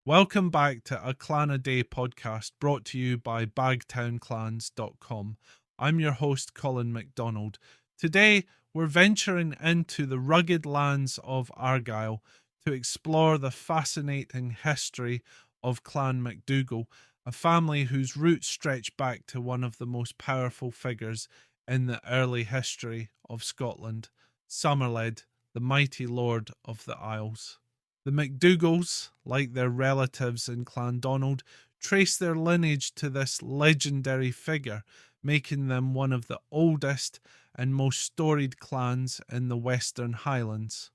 Welcome back to a Clan a Day podcast brought to you by bagtownclans.com. I'm your host, Colin MacDonald. Today, we're venturing into the rugged lands of Argyll to explore the fascinating history of Clan MacDougall, a family whose roots stretch back to one of the most powerful figures in the early history of Scotland, Somerled, the mighty lord of the Isles. The MacDougalls, like their relatives in Clan Donald, trace their lineage to this legendary figure, making them one of the oldest and most storied clans in the Western Highlands.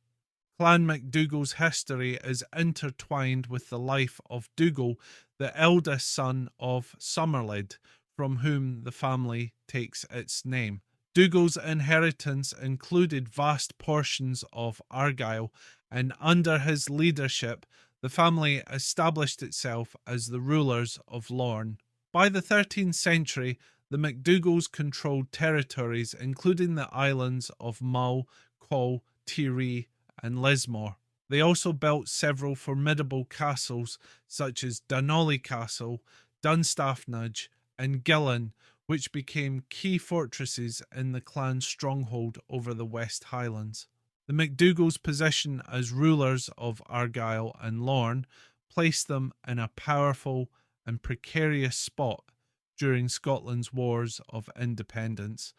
Clan MacDougall's history is intertwined with the life of Dugall, the eldest son of Somerled, from whom the family takes its name. Dugall's inheritance included vast portions of Argyll, and under his leadership, the family established itself as the rulers of Lorne. By the 13th century, the MacDougalls controlled territories including the islands of Mull, Coll, Tiree, and Lismore. They also built several formidable castles such as Dunollie Castle, Dunstaffnage, and Gylen, which became key fortresses in the clan's stronghold over the West Highlands. The MacDougalls' position as rulers of Argyll and Lorne placed them in a powerful and precarious spot during Scotland's wars of independence.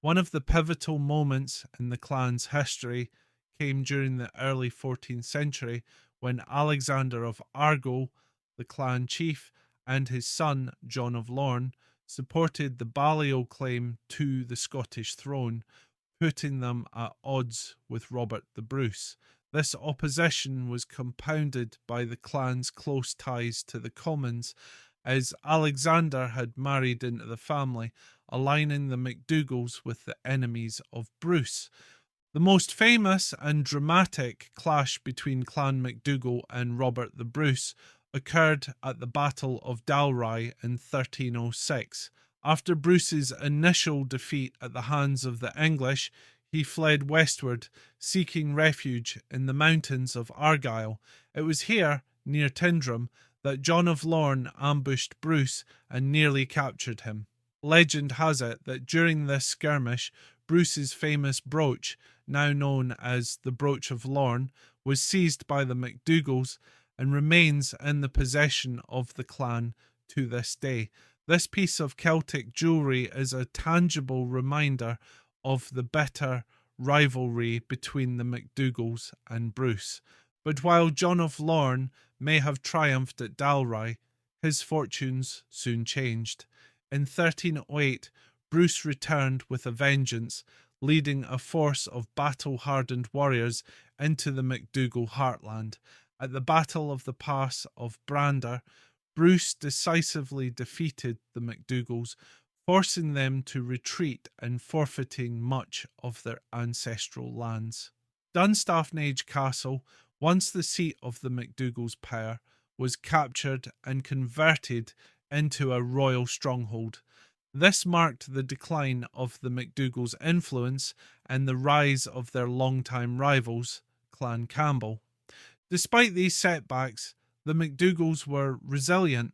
One of the pivotal moments in the clan's history came during the early 14th century when Alexander of Argyll, the clan chief, and his son John of Lorne supported the Balliol claim to the Scottish throne, putting them at odds with Robert the Bruce. This opposition was compounded by the clan's close ties to the Commons, as Alexander had married into the family, aligning the MacDougalls with the enemies of Bruce. The most famous and dramatic clash between Clan MacDougall and Robert the Bruce occurred at the Battle of Dalry in 1306. After Bruce's initial defeat at the hands of the English, he fled westward, seeking refuge in the mountains of Argyll. It was here, near Tindrum, that John of Lorne ambushed Bruce and nearly captured him. Legend has it that during this skirmish, Bruce's famous brooch, now known as the Brooch of Lorne, was seized by the MacDougalls and remains in the possession of the clan to this day. This piece of Celtic jewellery is a tangible reminder of the bitter rivalry between the MacDougalls and Bruce. But while John of Lorne may have triumphed at Dalry, his fortunes soon changed. In 1308, Bruce returned with a vengeance, leading a force of battle-hardened warriors into the MacDougall heartland. At the Battle of the Pass of Brander, Bruce decisively defeated the MacDougalls, forcing them to retreat and forfeiting much of their ancestral lands. Dunstaffnage Castle, once the seat of the MacDougalls' power, was captured and converted into a royal stronghold. This marked the decline of the MacDougalls' influence and the rise of their longtime rivals, Clan Campbell. Despite these setbacks, the MacDougalls were resilient.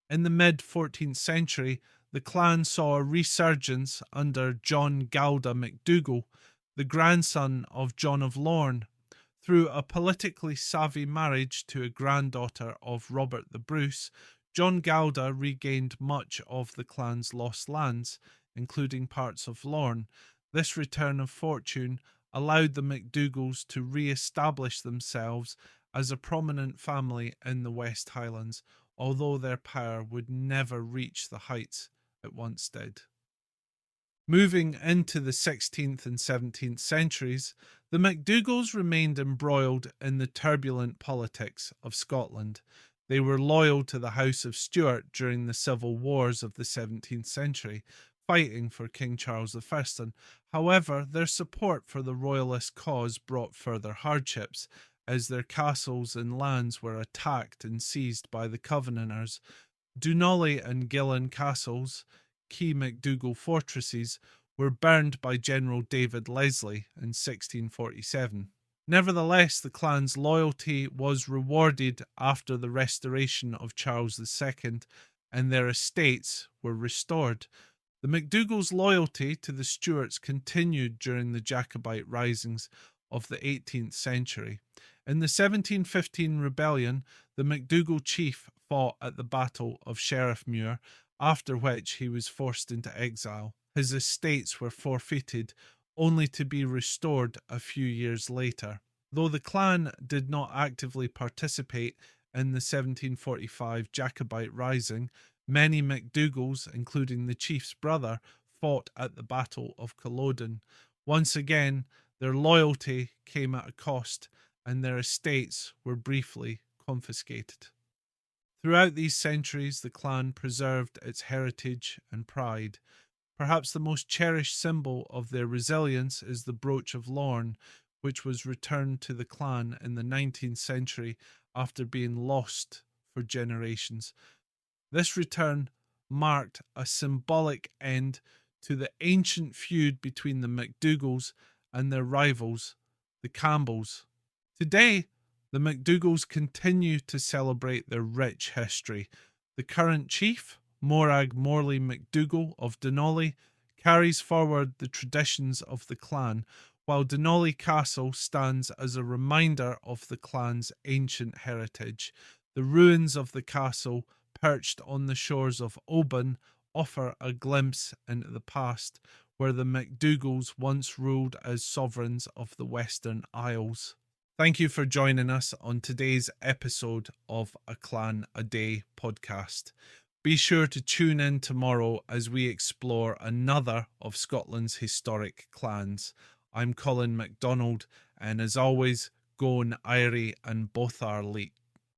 In the mid-14th century, the clan saw a resurgence under John Galda MacDougall, the grandson of John of Lorne. Through a politically savvy marriage to a granddaughter of Robert the Bruce, John Galda regained much of the clan's lost lands, including parts of Lorne. This return of fortune allowed the MacDougalls to re-establish themselves as a prominent family in the West Highlands, although their power would never reach the heights it once did. Moving into the 16th and 17th centuries, the MacDougalls remained embroiled in the turbulent politics of Scotland. They were loyal to the House of Stuart during the civil wars of the 17th century, fighting for King Charles I. However, their support for the royalist cause brought further hardships, as their castles and lands were attacked and seized by the Covenanters. Dunollie and Gylen castles, key MacDougall fortresses, were burned by General David Leslie in 1647. Nevertheless, the clan's loyalty was rewarded after the restoration of Charles II, and their estates were restored. The MacDougalls' loyalty to the Stuarts continued during the Jacobite risings of the 18th century. In the 1715 rebellion, the MacDougall chief fought at the Battle of Sheriffmuir, after which he was forced into exile. His estates were forfeited, only to be restored a few years later. Though the clan did not actively participate in the 1745 Jacobite rising, many MacDougalls, including the chief's brother, fought at the Battle of Culloden. Once again, their loyalty came at a cost, and their estates were briefly confiscated. Throughout these centuries, the clan preserved its heritage and pride. Perhaps the most cherished symbol of their resilience is the brooch of Lorne, which was returned to the clan in the 19th century after being lost for generations. This return marked a symbolic end to the ancient feud between the MacDougalls and their rivals, the Campbells. Today, the MacDougalls continue to celebrate their rich history. The current chief, Morag Morley MacDougall of Dunollie, carries forward the traditions of the clan, while Dunollie Castle stands as a reminder of the clan's ancient heritage. The ruins of the castle, perched on the shores of Oban, offer a glimpse into the past, where the MacDougalls once ruled as sovereigns of the Western Isles. Thank you for joining us on today's episode of A Clan a Day podcast. Be sure to tune in tomorrow as we explore another of Scotland's historic clans. I'm Colin MacDonald, and as always, go on Tiree and both are leet.